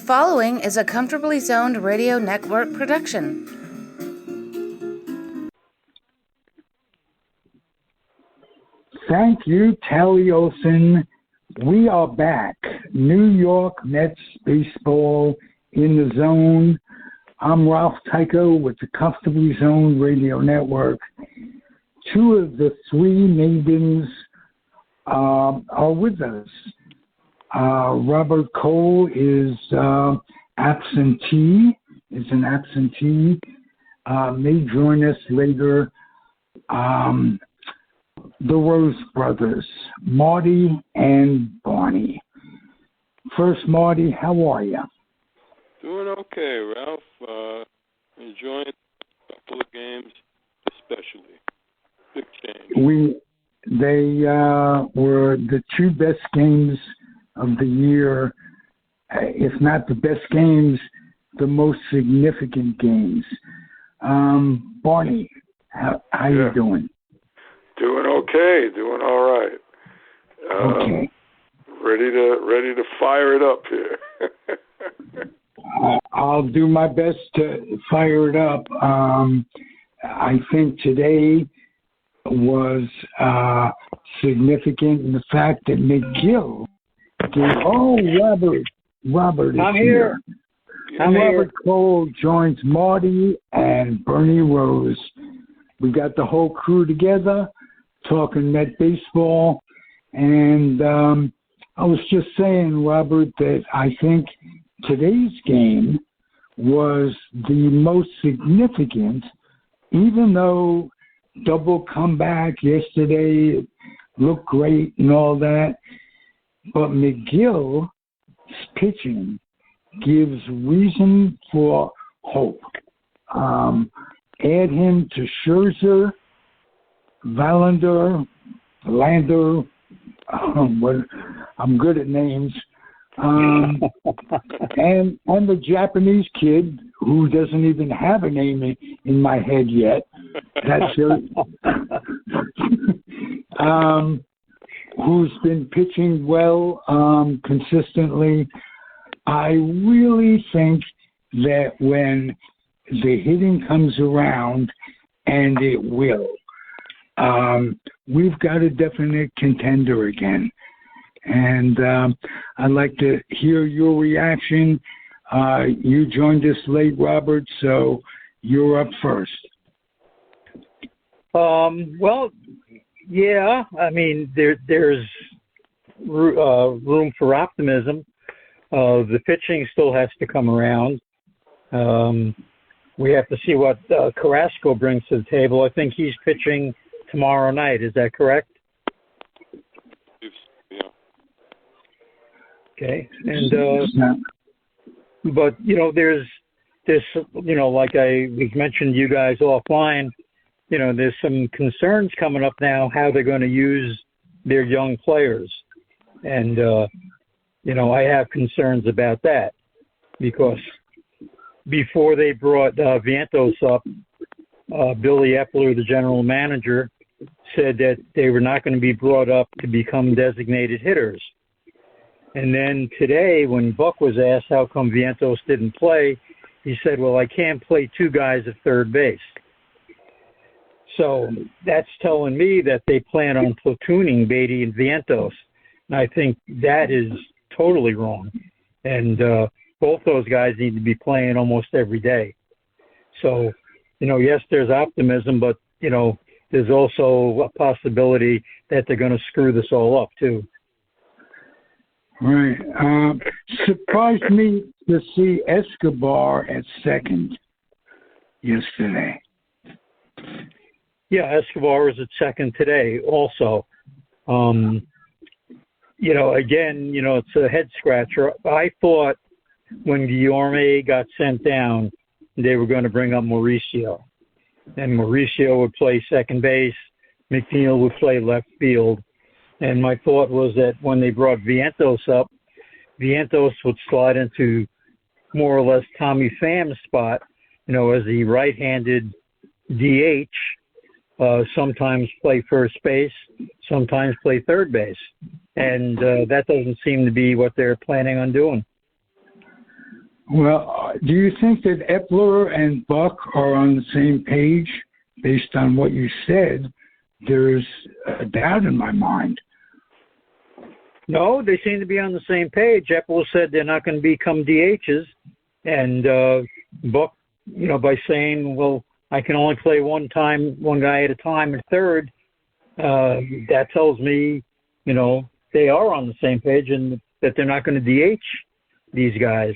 following is a Comfortably Zoned Radio Network production. Thank you, Tally Olson. We are back. New York Mets baseball in the zone. I'm Ralph Tyko with the Comfortably Zoned Radio Network. Two of the three maidens are with us. Robert Cole is an absentee. May join us later. The Rose Brothers, Marty and Barney. First, Marty, how are you? Doing okay, Ralph. Enjoying a couple of games, especially. Big change. They were the two best games of the year, if not the best games, the most significant games. Barney, how you doing? Doing okay, doing all right. Okay. Ready to fire it up here. I'll do my best to fire it up. I think today was significant in the fact that McGill Robert is I'm here. Robert Cole joins Marty and Bernie Rose. We got the whole crew together talking Met baseball. And I was just saying, Robert, that I think today's game was the most significant, even though double comeback yesterday looked great and all that. But McGill's pitching gives reason for hope. Add him to Scherzer, Lander. I'm good at names. And the Japanese kid who doesn't even have a name in my head yet. That's who's been pitching well consistently. I really think that when the hitting comes around, and it will, we've got a definite contender again. And I'd like to hear your reaction. You joined us late, Robert, so you're up first. Well, yeah, I mean, there's room for optimism. The pitching still has to come around. We have to see what Carrasco brings to the table. I think he's pitching tomorrow night. Is that correct? Yeah. Okay. And but there's like we mentioned to you guys offline. There's some concerns coming up now how they're going to use their young players, and I have concerns about that because before they brought Vientos up, Billy Epler, the general manager, said that they were not going to be brought up to become designated hitters. And then today, when Buck was asked how come Vientos didn't play, he said, well, I can't play two guys at third base. So that's telling me that they plan on platooning Beatty and Vientos. And I think that is totally wrong. And both those guys need to be playing almost every day. So, yes, there's optimism, but, there's also a possibility that they're going to screw this all up, too. Right. Surprised me to see Escobar at second yesterday. Yeah, Escobar was at second today also. Again, it's a head scratcher. I thought when Guillorme got sent down, they were going to bring up Mauricio. And Mauricio would play second base. McNeil would play left field. And my thought was that when they brought Vientos up, Vientos would slide into more or less Tommy Pham's spot, as the right-handed DH, sometimes play first base, sometimes play third base. And that doesn't seem to be what they're planning on doing. Well, do you think that Epler and Buck are on the same page? Based on what you said, there's a doubt in my mind. No, they seem to be on the same page. Epler said they're not going to become DHs, and Buck, by saying, well, I can only play one guy at a time at third, that tells me, they are on the same page and that they're not going to DH these guys.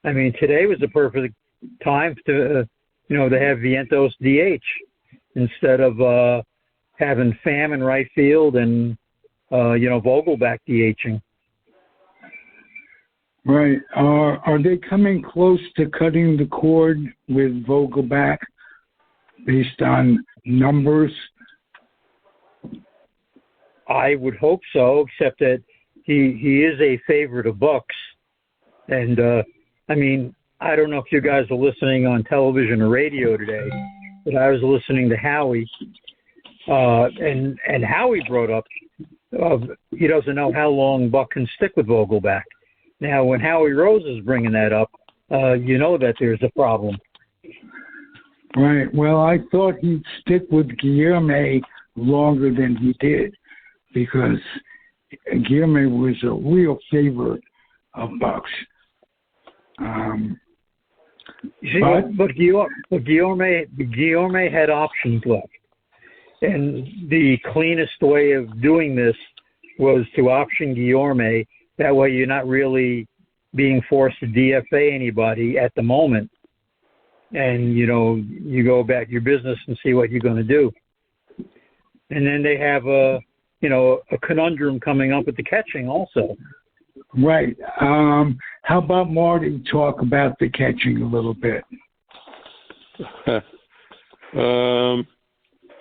I mean, today was the perfect time to have Vientos DH instead of having Pham in right field and, Vogelback DHing. Right. Are they coming close to cutting the cord with Vogelback based on numbers? I would hope so, except that he is a favorite of Buck's. And, I don't know if you guys are listening on television or radio today, but I was listening to Howie, and Howie brought up he doesn't know how long Buck can stick with Vogelback. Now, when Howie Rose is bringing that up, that there's a problem. Right. Well, I thought he'd stick with Guillermo longer than he did because Guillermo was a real favorite of Buck's. But Guillaume had options left. And the cleanest way of doing this was to option Guillaume. That way you're not really being forced to DFA anybody at the moment. And, you go about your business and see what you're going to do. And then they have a conundrum coming up with the catching also. Right. How about Marty talk about the catching a little bit?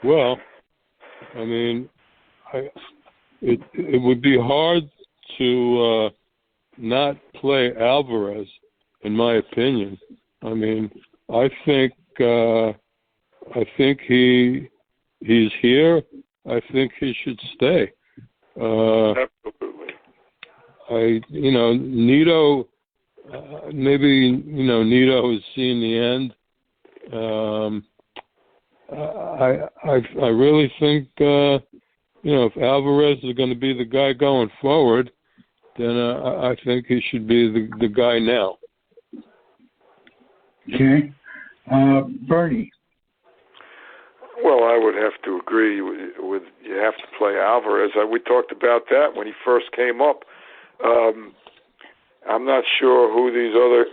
Well, it would be hard to not play Alvarez, in my opinion. I think he's here. I think he should stay. Absolutely. Nito. Maybe Nito has seen the end. I really think if Alvarez is going to be the guy going forward, then I think he should be the guy now. Okay. Bernie. Well, I would have to agree with you have to play Alvarez. We talked about that when he first came up. I'm not sure who these other,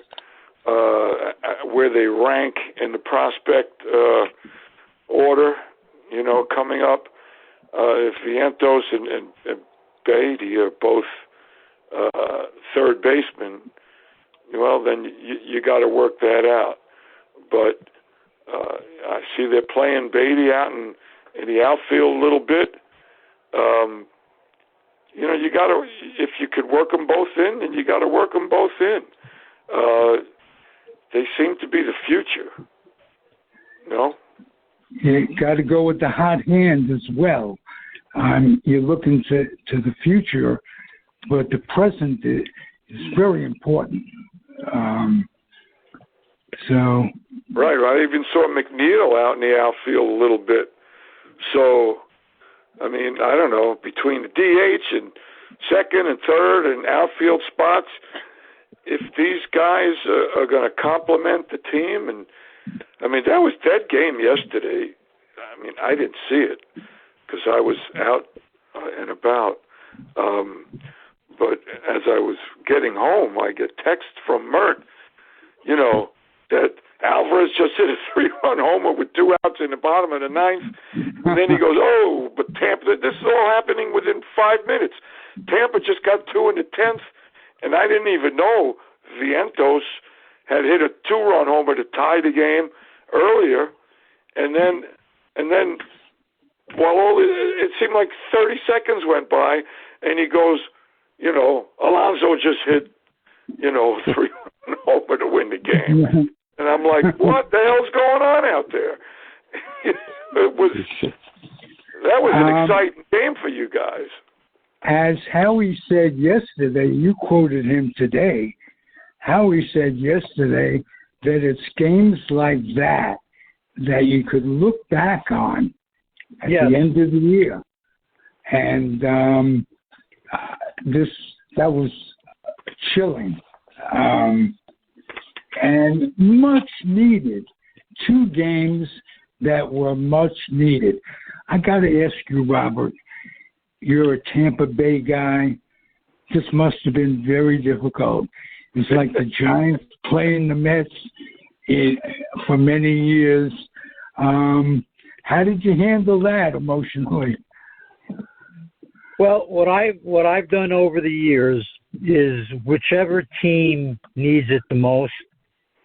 where they rank in the prospect order, coming up. If Vientos and Beatty are both third basemen, well, then you got to work that out. But I see they're playing Beatty out in the outfield a little bit. You got to, if you could work them both in, then you got to work them both in. They seem to be the future. You got to go with the hot hand as well. You're looking to the future, but the present is very important. Right. I even saw McNeil out in the outfield a little bit. So, I don't know, between the DH and second and third and outfield spots, if these guys are going to complement the team, and that was dead game yesterday. I didn't see it because I was out and about. But as I was getting home, I get text from Mert, that Alvarez just hit a 3-run homer with 2 outs in the bottom of the 9th. And then he goes, but Tampa, this is all happening within 5 minutes. Tampa just got 2 in the 10th, and I didn't even know Vientos had hit a 2-run homer to tie the game earlier. And then it seemed like 30 seconds went by, and he goes, Alonso just hit, 3-run homer to win the game. And I'm like, what the hell's going on out there? That was an exciting game for you guys. As Howie said yesterday, you quoted him today, Howie said yesterday that it's games like that that you could look back on at the end of the year. And that was chilling. And much needed. 2 games that were much needed. I got to ask you, Robert, you're a Tampa Bay guy. This must have been very difficult. It's like the Giants playing the Mets for many years. How did you handle that emotionally? Well, what I've done over the years is whichever team needs it the most,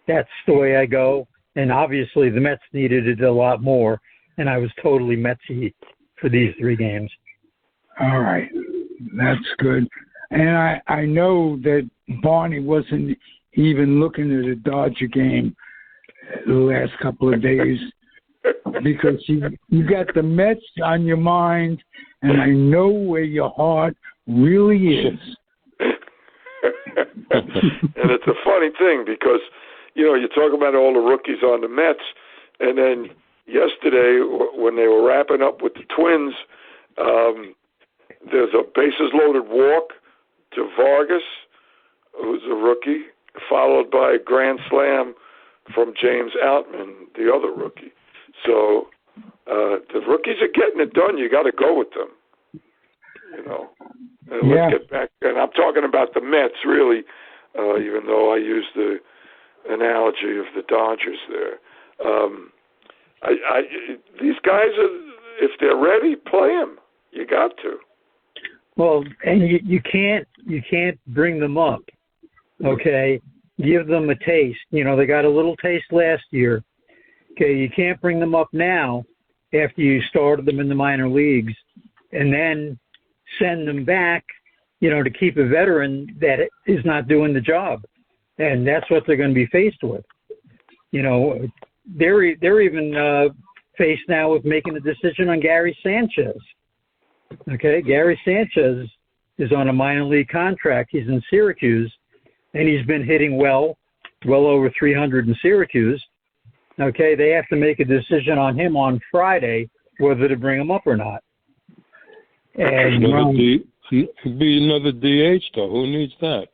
that's the way I go. And obviously the Mets needed it a lot more, and I was totally Metsy for these 3 games. All right. That's good. And I know that Barney wasn't even looking at a Dodger game the last couple of days because you got the Mets on your mind, and I know where your heart really is. And it's a funny thing because, you talk about all the rookies on the Mets, and then yesterday when they were wrapping up with the Twins, there's a bases-loaded walk to Vargas, who's a rookie, followed by a grand slam from James Outman, the other rookie. So the rookies are getting it done. You got to go with them, And let's get back. And I'm talking about the Mets, really, even though I use the analogy of the Dodgers there. These guys if they're ready, play them. You got to. Well, and you can't bring them up. Okay, give them a taste. They got a little taste last year. Okay, you can't bring them up now after you started them in the minor leagues, and then send them back, to keep a veteran that is not doing the job, and that's what they're going to be faced with. They're even faced now with making a decision on Gary Sanchez. Okay, Gary Sanchez is on a minor league contract. He's in Syracuse, and he's been hitting well over 300 in Syracuse. Okay, they have to make a decision on him on Friday whether to bring him up or not. And it could be another DH, though. Who needs that?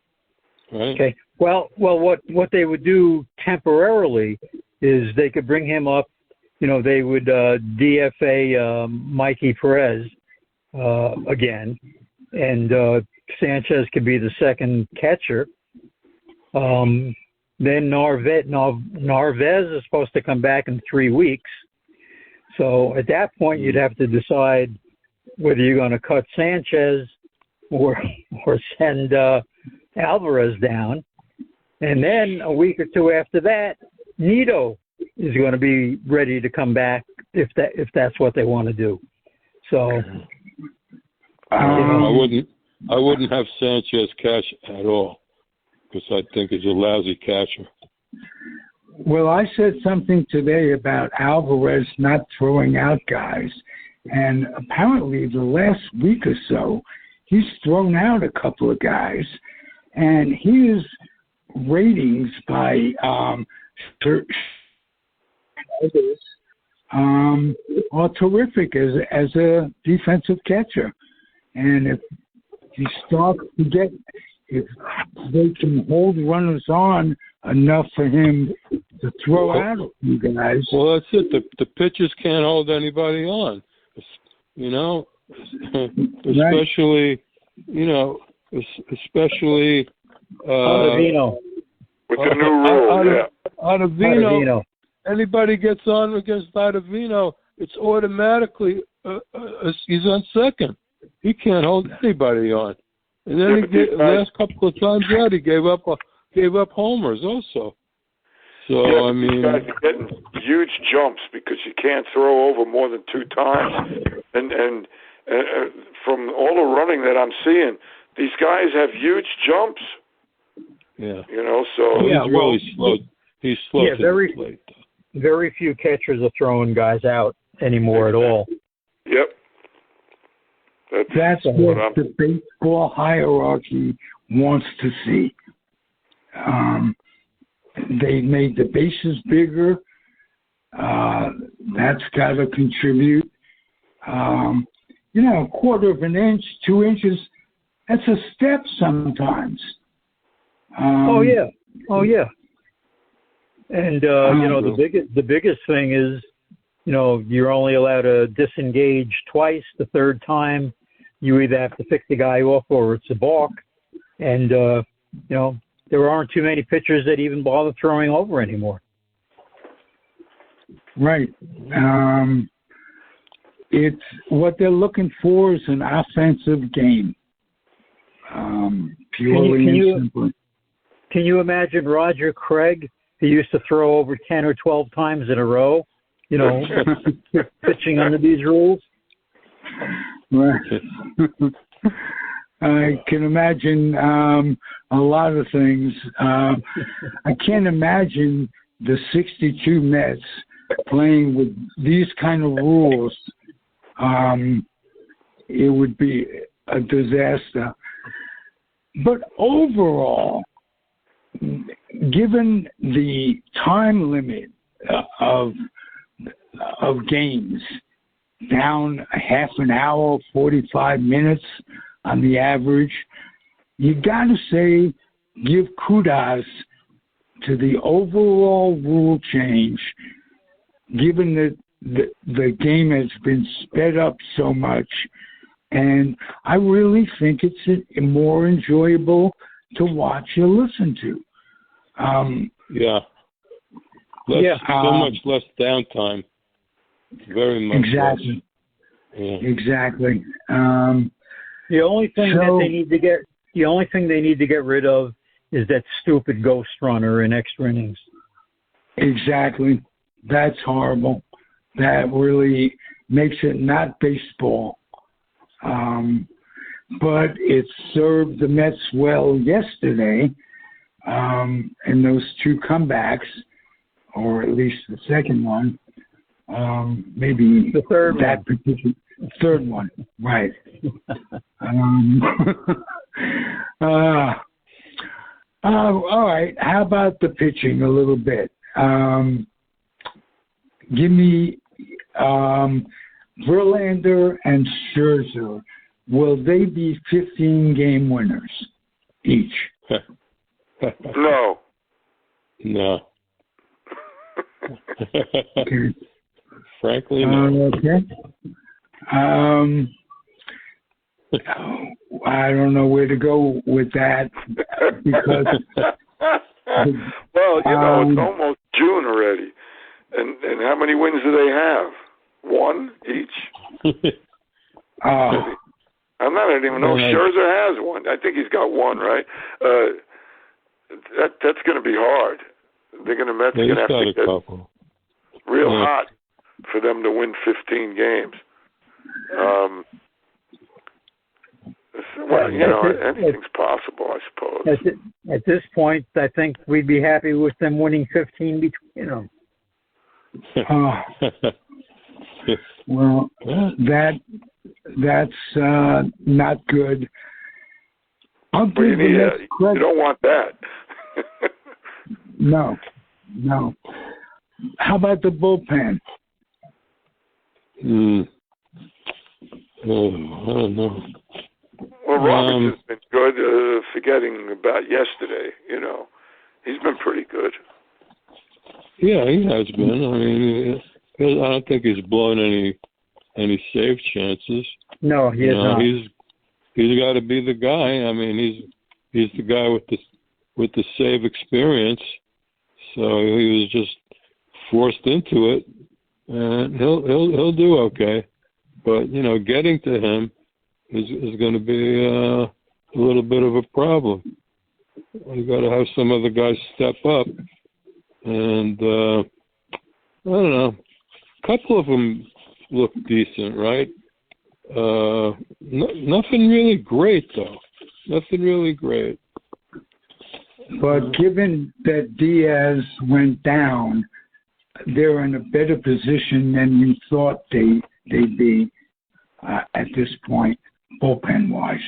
Right? Okay. Well, what they would do temporarily is they could bring him up. They would DFA Mikey Perez again, and Sanchez could be the second catcher. Then Narvaez is supposed to come back in 3 weeks. So at that point, you'd have to decide whether you're going to cut Sanchez or send Alvarez down. And then a week or 2 after that, Nito is going to be ready to come back if that's what they want to do. So I wouldn't have Sanchez catch at all because I think he's a lousy catcher. Well, I said something today about Alvarez not throwing out guys, and apparently the last week or so, he's thrown out a couple of guys, and his ratings by others are terrific as a defensive catcher. And if he starts to get, if they can hold runners on enough for him to throw out a few guys. Well, that's it. The pitchers can't hold anybody on, especially, especially Ottavino. With the new rule, Ottavino. Anybody gets on against Ottavino, it's automatically he's on second. He can't hold anybody on. And then the last couple of times out, he gave up homers also. So these guys are getting huge jumps because you can't throw over more than 2 times. And from all the running that I'm seeing, these guys have huge jumps. Yeah. So he's really slow. He's slow to the plate. Very few catchers are throwing guys out anymore at all. Yep. That's what the baseball hierarchy wants to see. They made the bases bigger. That's got to contribute. A quarter of an inch, 2 inches, that's a step sometimes. Oh yeah. And the biggest thing is, you're only allowed to disengage twice. The third time, you either have to pick the guy off or it's a balk. And there aren't too many pitchers that even bother throwing over anymore. Right. It's what they're looking for is an offensive game. Purely and simply. Can you imagine Roger Craig, who used to throw over 10 or 12 times in a row, pitching under these rules? Right. I can imagine a lot of things. I can't imagine the 62 Mets playing with these kind of rules. It would be a disaster. But overall, given the time limit of games, down a half an hour, 45 minutes on the average, you got to say, give kudos to the overall rule change, given that the game has been sped up so much. And I really think it's more enjoyable to watch or listen to. So much less downtime. Very much exactly. less. Yeah. Exactly. The only thing they need to get rid of is that stupid ghost runner in extra innings. Exactly. That's horrible. That really makes it not baseball. But it served the Mets well yesterday in those two comebacks, or at least the second one. Maybe the third that one. Particular third one, right? All right. How about the pitching a little bit? Give me Verlander and Scherzer. Will they be 15-game winners each? No. Okay. Frankly, no. Okay. I don't know where to go with that because. Well, it's almost June already, and how many wins do they have? One each. I'm not even know. Scherzer has one. I think he's got one, right? That's going to be hard. They're going to have to get real hot for them to win 15 games. Well, anything's possible, I suppose. At this point, I think we'd be happy with them winning 15 between them. Well, that's not good. You don't want that. No. How about the bullpen? I don't know. Well, Roberts has been good, forgetting about yesterday, He's been pretty good. Yeah, he has been. I mean, I don't think he's blown any save chances. No, he has not. He's got to be the guy. I mean, he's the guy with the save experience. So he was just forced into it, and he'll do okay. But getting to him is going to be a little bit of a problem. You got to have some other guys step up, and I don't know. A couple of them look decent, right? Nothing really great though. Nothing really great. But given that Diaz went down, they're in a better position than we thought they'd be at this point, bullpen-wise.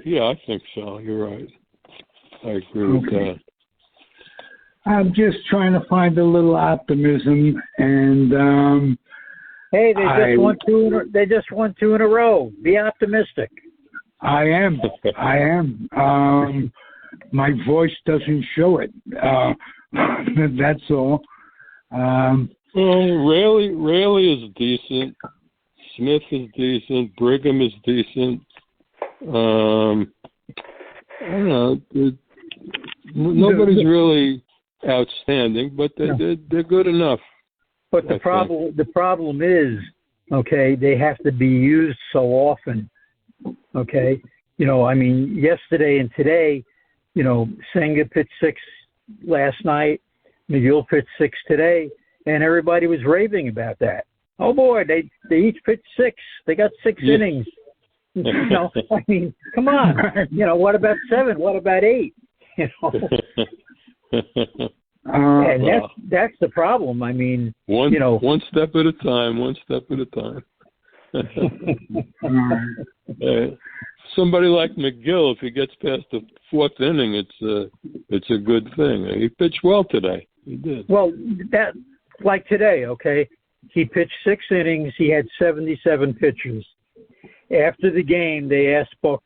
Yeah, I think so. You're right. I agree with that. I'm just trying to find a little optimism, and hey, they just won two in a row. Be optimistic. I am. My voice doesn't show it. That's all. Rayleigh is decent. Smith is decent. Brigham is decent. I don't know. Nobody's really outstanding, but they're good enough. But the problem is, okay, they have to be used so often. Okay, yesterday and today, Senga pitched 6 last night, McGill pitched 6 today, and everybody was raving about that. Oh boy, they each pitched 6. They got 6 innings. Come on. What about 7? What about 8? And that's the problem. One step at a time. One step at a time. Somebody like McGill, if he gets past the 4th inning, it's a good thing. He pitched well today. He did. Well, that like today, okay. He pitched 6 innings. He had 77 pitches. After the game, they asked Buck,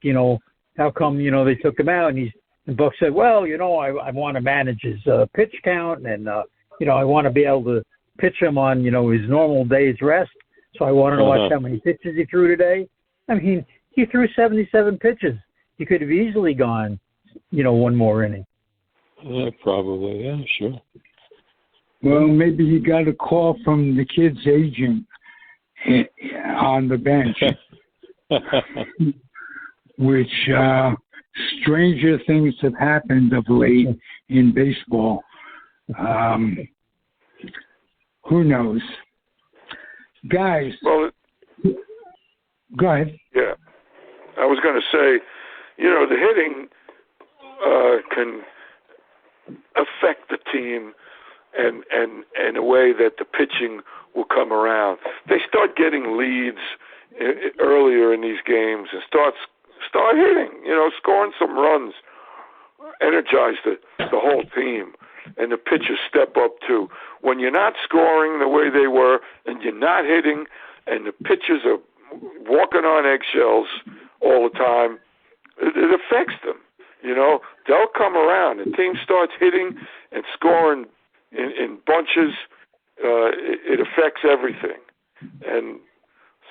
how come they took him out, and Buck said, well, I want to manage his pitch count, and I want to be able to pitch him on his normal day's rest. So I want to watch how many pitches he threw today. He threw 77 pitches. He could have easily gone, one more inning. Yeah, probably. Yeah, sure. Well, maybe he got a call from the kid's agent on the bench, which stranger things have happened of late in baseball. Who knows? Guys, well, go ahead. Yeah. I was going to say, the hitting can affect the team and in a way that the pitching will come around. They start getting leads earlier in these games and start hitting, scoring some runs, energize the whole team, and the pitchers step up too. When you're not scoring the way they were and you're not hitting and the pitchers are walking on eggshells all the time, it affects them. They'll come around. The team starts hitting and scoring in bunches. It affects everything. And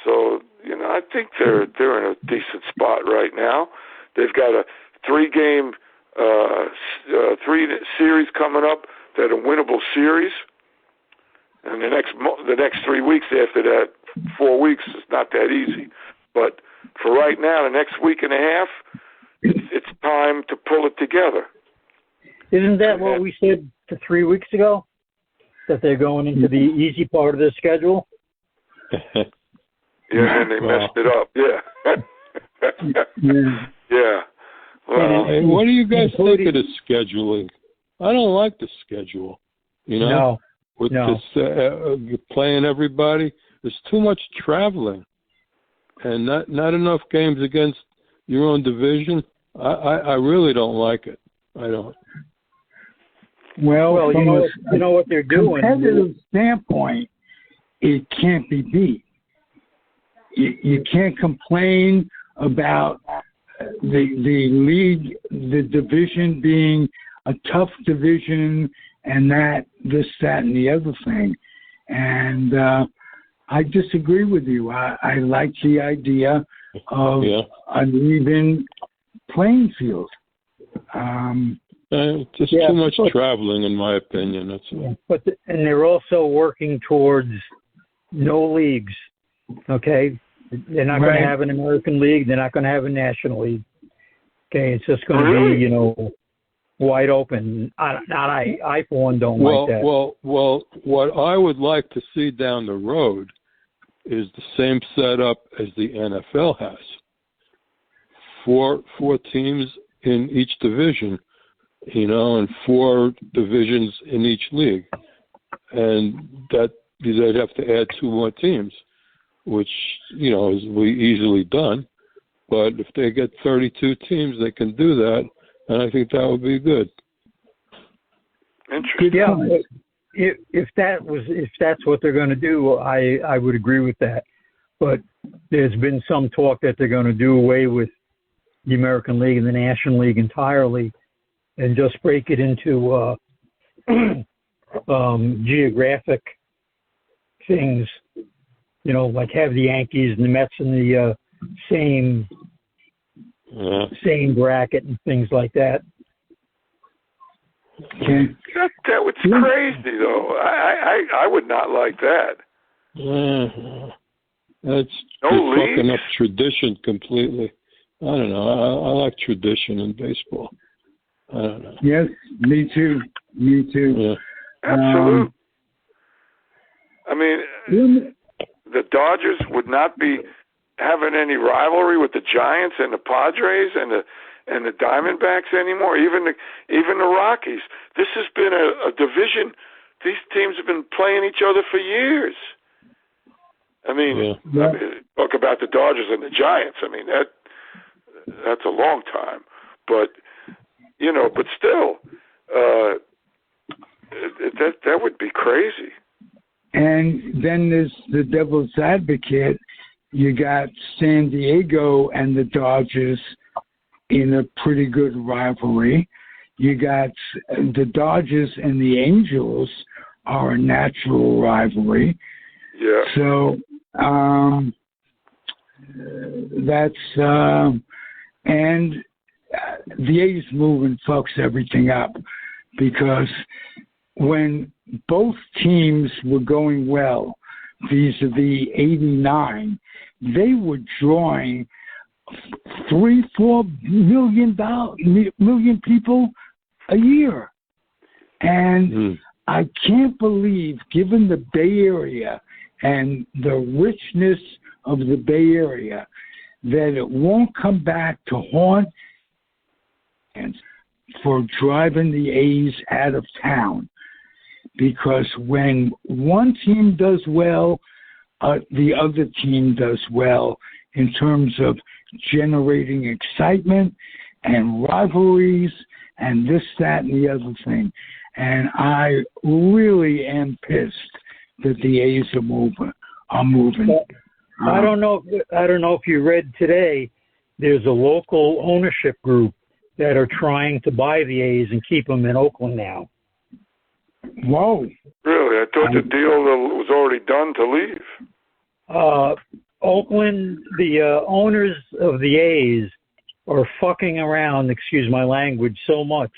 so, I think they're in a decent spot right now. They've got a 3-game 3 series coming up that are winnable series. And the next 3 weeks after that, 4 weeks, is not that easy. But for right now, the next week and a half, it's time to pull it together. Isn't that what we said 3 weeks ago? That they're going into the easy part of the schedule? Yeah, and they messed it up. Yeah. Yeah. Well, hey, what do you guys think of the scheduling? I don't like the schedule. No. With this playing everybody, there's too much traveling, and not enough games against your own division. I really don't like it. I don't. Well, from you know what they're doing. Competitive standpoint, it can't be beat. You can't complain about the league, the division being a tough division, and this, that, and the other thing. And I disagree with you. I like the idea of an even playing field. Just too much traveling, in my opinion. That's all. And they're also working towards no leagues. Okay, they're not going to have an American League. They're not going to have a National League. Okay, it's just going to be wide open. I for one don't like that. Well, what I would like to see down the road is the same setup as the NFL has. Four teams in each division, and 4 divisions in each league, and that they'd have to add 2 more teams, which is easily done. But if they get 32 teams, they can do that, and I think that would be good. Interesting. Yeah, if that's what they're going to do, I would agree with that. But there's been some talk that they're going to do away with the American League and the National League entirely, and just break it into geographic things. You know, like have the Yankees and the Mets in the same bracket and things like that. That was crazy, though. I would not like that. That's fucking up tradition completely. I don't know. I like tradition in baseball. I don't know. Yes, me too. Yeah. Absolutely. I mean, the Dodgers would not be having any rivalry with the Giants and the Padres and the Diamondbacks anymore. Even the Rockies. This has been a division. These teams have been playing each other for years. I mean, talk about the Dodgers and the Giants. I mean, that's a long time. But but still, that would be crazy. And then there's the devil's advocate. You got San Diego and the Dodgers in a pretty good rivalry. You got the Dodgers and the Angels are a natural rivalry. Yeah. So that's and the A's movement fucks everything up, because when both teams were going well, vis-a-vis 89, they were drawing 3-4 million people a year. And I can't believe, given the Bay Area and the richness of the Bay Area, that it won't come back to haunt for driving the A's out of town. Because when one team does well, the other team does well in terms of generating excitement and rivalries and this, that, and the other thing. And I really am pissed that the A's are moving. I don't know if you read today, there's a local ownership group that are trying to buy the A's and keep them in Oakland now. Whoa. Really? I thought the deal was already done to leave. Oakland, the owners of the A's are fucking around, excuse my language, so much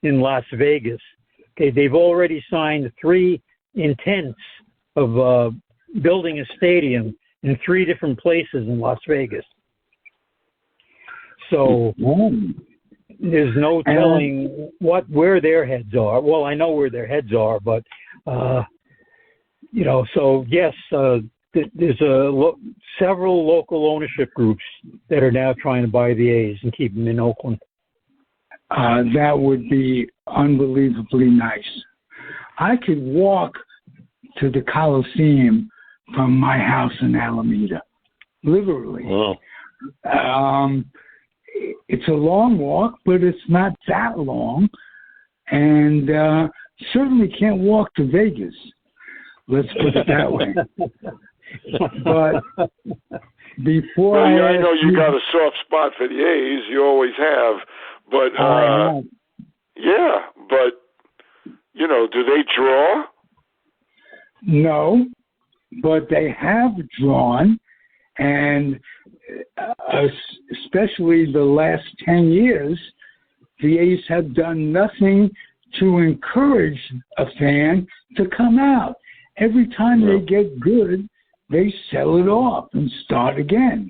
in Las Vegas. Okay, they've already signed 3 intents of building a stadium in 3 different places in Las Vegas. So there's no telling where their heads are. Well, I know where their heads are, but so yes, there's several local ownership groups that are now trying to buy the A's and keep them in Oakland. That would be unbelievably nice. I could walk to the Coliseum from my house in Alameda, literally. Wow. It's a long walk, but it's not that long, and certainly can't walk to Vegas. Let's put it that way. But before I know you got a soft spot for the A's. You always have, but yeah. But do they draw? No, but they have drawn, and especially the last 10 years, the A's have done nothing to encourage a fan to come out. Every time they get good, they sell it off and start again.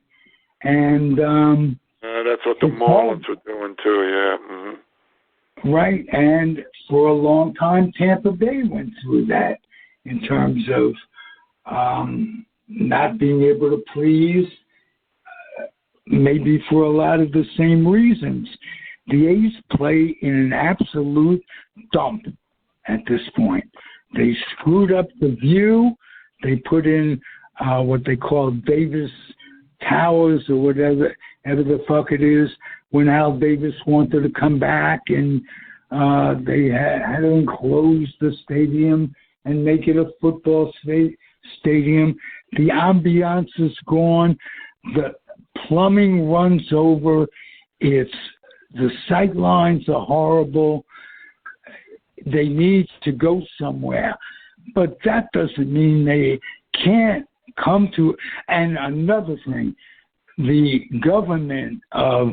And that's what the Marlins were doing too, yeah. Mm-hmm. Right, and for a long time, Tampa Bay went through that in terms of not being able to please, maybe for a lot of the same reasons. The A's play in an absolute dump at this point. They screwed up the view. They put in what they call Davis Towers or whatever the fuck it is, when Al Davis wanted to come back and they had to enclose the stadium and make it a football stadium. The ambiance is gone. The plumbing runs over. The sight lines are horrible. They need to go somewhere. But that doesn't mean they can't come to. And another thing, the government of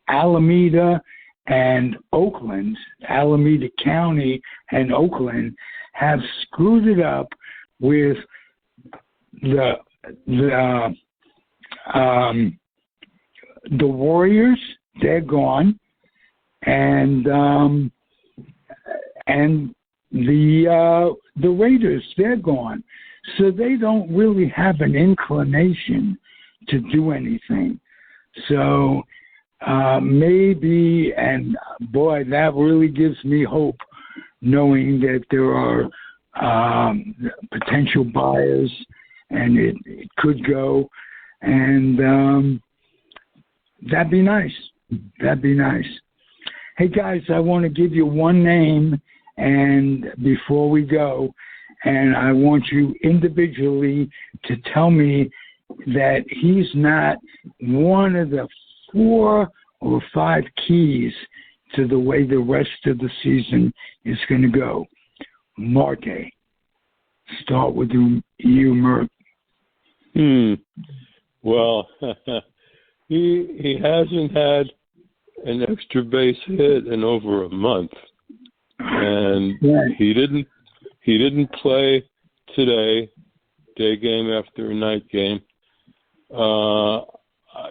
Alameda and Oakland, Alameda County and Oakland, have screwed it up with the Warriors. They're gone, and the Raiders, they're gone. So they don't really have an inclination to do anything. So maybe, and boy, that really gives me hope, knowing that there are potential buyers, and it could go, and that'd be nice. That'd be nice. Hey guys, I want to give you one name, and before we go, and I want you individually to tell me that he's not one of the 4 or 5 keys to the way the rest of the season is going to go. Marte, start with you, Mert. Well, he hasn't had an extra base hit in over a month, and he didn't play today, day game after night game.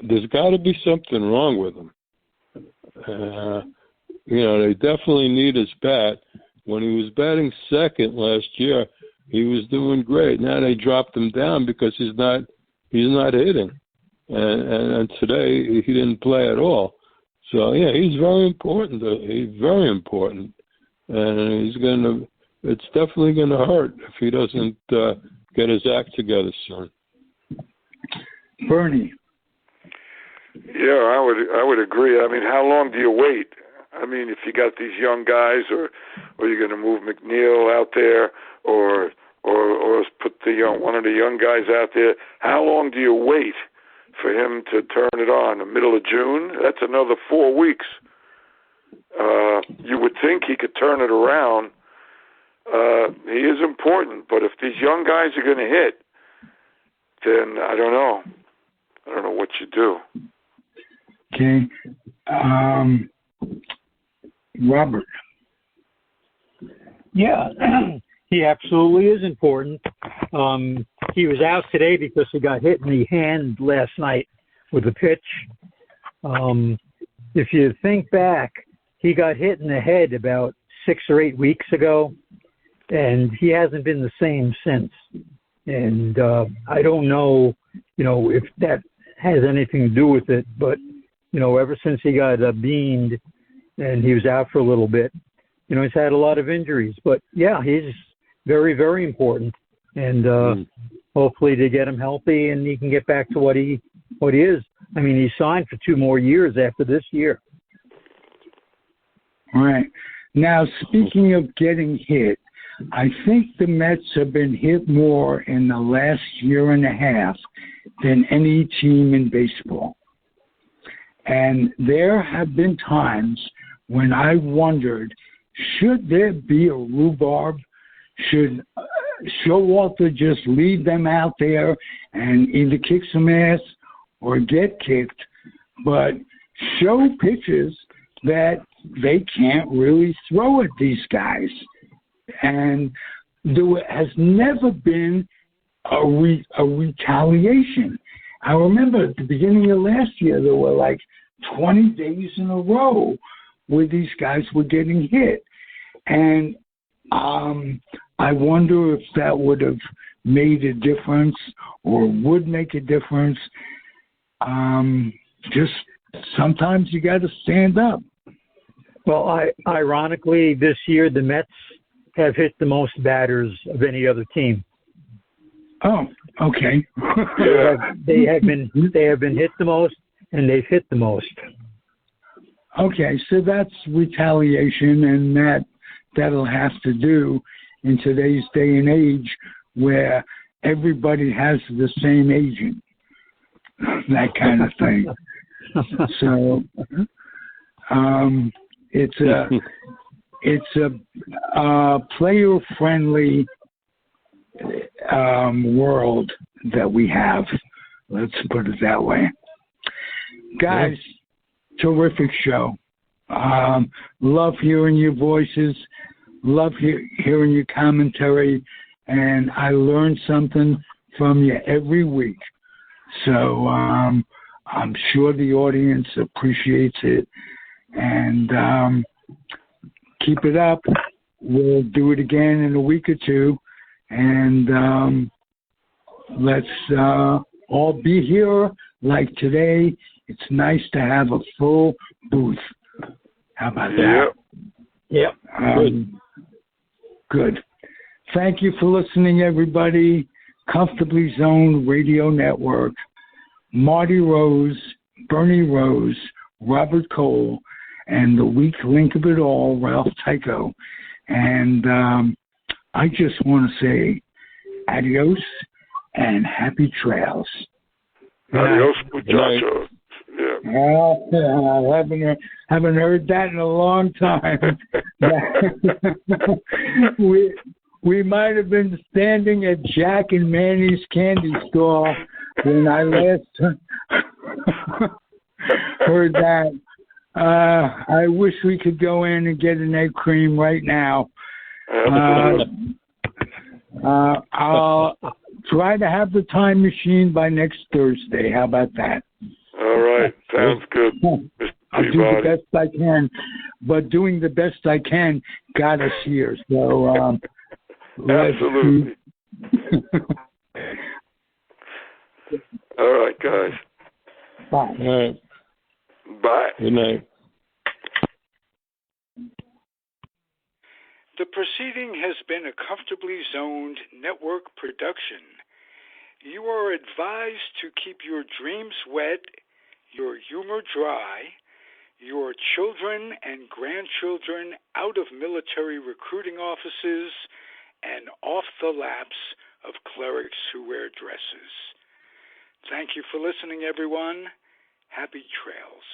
There's got to be something wrong with him. They definitely need his bat. When he was batting second last year, he was doing great. Now they dropped him down because he's not hitting, and today he didn't play at all. So yeah, he's very important. He's very important, and it's definitely gonna hurt if he doesn't get his act together soon. Bernie. Yeah, I would agree. I mean, how long do you wait? I mean, if you got these young guys, or you're going to move McNeil out there, or put one of the young guys out there, how long do you wait for him to turn it on? The middle of June? That's another 4 weeks. You would think he could turn it around. He is important, but if these young guys are going to hit, then I don't know. I don't know what you do. Okay. Robert. Yeah, he absolutely is important. He was out today because he got hit in the hand last night with a pitch. If you think back, he got hit in the head about 6 or 8 weeks ago, and he hasn't been the same since. And I don't know, if that has anything to do with it, but, ever since he got beamed and he was out for a little bit, he's had a lot of injuries. But, yeah, he's very, very important. And hopefully to get him healthy and he can get back to what he is. I mean, he signed for 2 more years after this year. All right. Now, speaking of getting hit, I think the Mets have been hit more in the last year and a half than any team in baseball. And there have been times when I wondered, should there be a rhubarb? Should Showalter just leave them out there and either kick some ass or get kicked, but show pitches that they can't really throw at these guys? And there has never been a retaliation. I remember at the beginning of last year, there were like 20 days in a row where these guys were getting hit. And I wonder if that would have made a difference or would make a difference. Just sometimes you got to stand up. Well, ironically, this year the Mets have hit the most batters of any other team. Oh, okay. They have been hit the most, and they've hit the most. Okay, so that's retaliation, and that'll have to do in today's day and age where everybody has the same agent, that kind of thing. So it's a player-friendly world that we have. Let's put it that way. Guys, terrific show. Love hearing your voices. Love hearing your commentary. And I learn something from you every week. So I'm sure the audience appreciates it. And keep it up. We'll do it again in a week or two. And let's all be here like today. It's nice to have a full booth. How about that? Yep. Good. Thank you for listening, everybody. Comfortably Zoned Radio Network. Marty Rose, Bernie Rose, Robert Cole, and the weak link of it all, Ralph Tyko. And I just want to say adios and happy trails. Adios, muchachos. Yeah. Well, I haven't heard that in a long time. we might have been standing at Jack and Manny's candy store when I last heard that. I wish we could go in and get an egg cream right now. I'll try to have the time machine by next Thursday. How about that? All right. Sounds good. I'll do the best I can, but doing the best I can got us here. So absolutely. All right, guys. Bye. All right. Bye. Good night. The proceeding has been a Comfortably Zoned network production. You are advised to keep your dreams wet, your humor dry, your children and grandchildren out of military recruiting offices and off the laps of clerics who wear dresses. Thank you for listening, everyone. Happy trails.